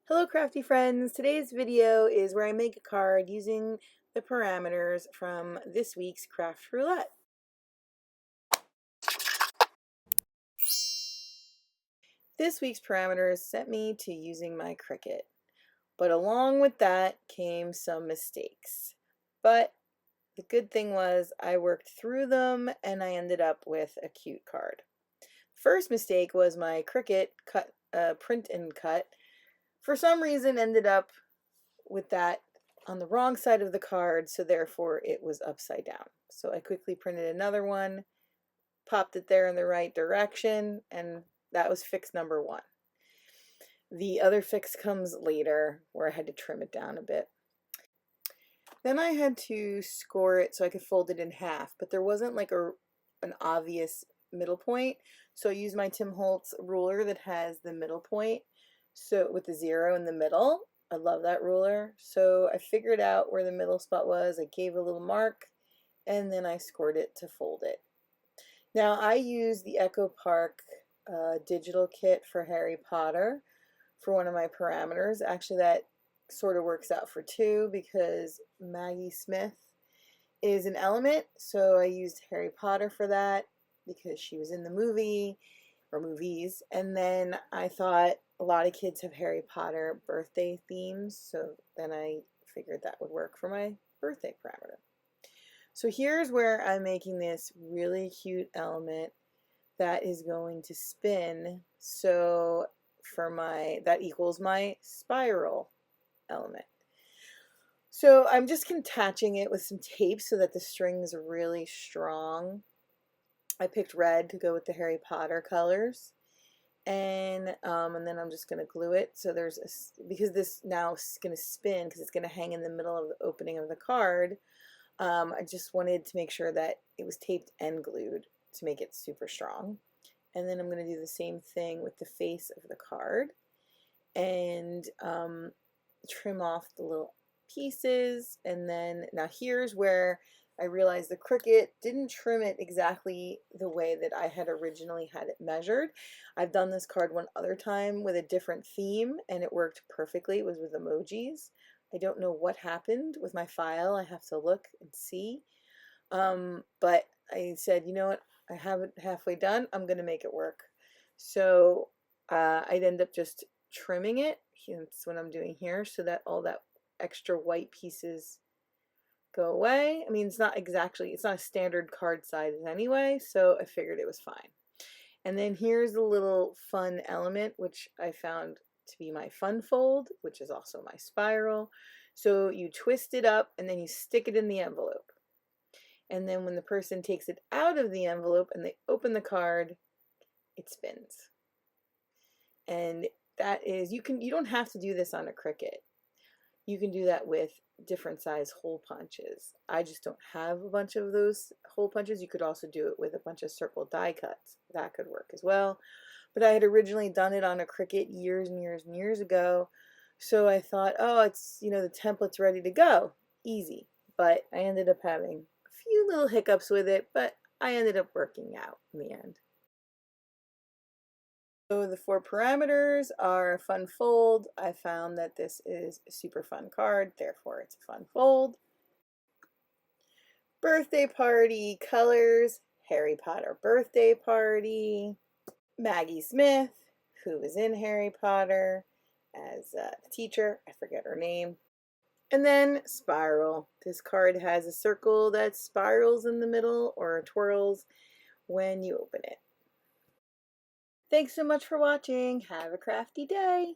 Hello crafty friends! Today's video is where I make a card using the parameters from this week's craft roulette. This week's parameters sent me to using my Cricut, but along with that came some mistakes. But the good thing was I worked through them and I ended up with a cute card. First mistake was my Cricut print and cut. For some reason ended up with that on the wrong side of the card, so therefore it was upside down. So I quickly printed another one, popped it there in the right direction, and that was fix number one. The other fix comes later, where I had to trim it down a bit. Then I had to score it so I could fold it in half, but there wasn't like an obvious middle point, so I used my Tim Holtz ruler that has the middle point, so with the 0 in the middle. I love that ruler. So I figured out where the middle spot was. I gave a little mark and then I scored it to fold it. Now I use the Echo Park digital kit for Harry Potter for one of my parameters. Actually, that sort of works out for two because Maggie Smith is an element. So I used Harry Potter for that because she was in the movie or movies. And then I thought a lot of kids have Harry Potter birthday themes, so then I figured that would work for my birthday parameter. So here's where I'm making this really cute element that is going to spin, so for that equals my spiral element. So I'm just attaching it with some tape so that the string is really strong. I picked red to go with the Harry Potter colors. And then I'm just going to glue it. So because this now is going to spin, because it's going to hang in the middle of the opening of the card, I just wanted to make sure that it was taped and glued to make it super strong. And then I'm going to do the same thing with the face of the card and trim off the little pieces. And then now here's where I realized the Cricut didn't trim it exactly the way that I had originally had it measured. I've done this card one other time with a different theme and it worked perfectly. It was with emojis. I don't know what happened with my file. I have to look and see. But I said, you know what? I have it halfway done. I'm going to make it work. So I'd end up just trimming it. That's what I'm doing here so that all that extra white pieces go away. I mean, it's not a standard card size anyway, so I figured it was fine. And then here's the little fun element, which I found to be my fun fold, which is also my spiral. So you twist it up and then you stick it in the envelope. And then when the person takes it out of the envelope and they open the card, it spins. And that is, you don't have to do this on a Cricut. You can do that with different size hole punches. I just don't have a bunch of those hole punches. You could also do it with a bunch of circle die cuts. That could work as well. But I had originally done it on a Cricut years and years and years ago. So I thought, oh, it's, the template's ready to go. Easy. But I ended up having a few little hiccups with it, but I ended up working out in the end. So the 4 parameters are fun fold. I found that this is a super fun card, therefore it's a fun fold. Birthday party colors, Harry Potter birthday party. Maggie Smith, who was in Harry Potter as the teacher, I forget her name. And then spiral. This card has a circle that spirals in the middle or twirls when you open it. Thanks so much for watching. Have a crafty day.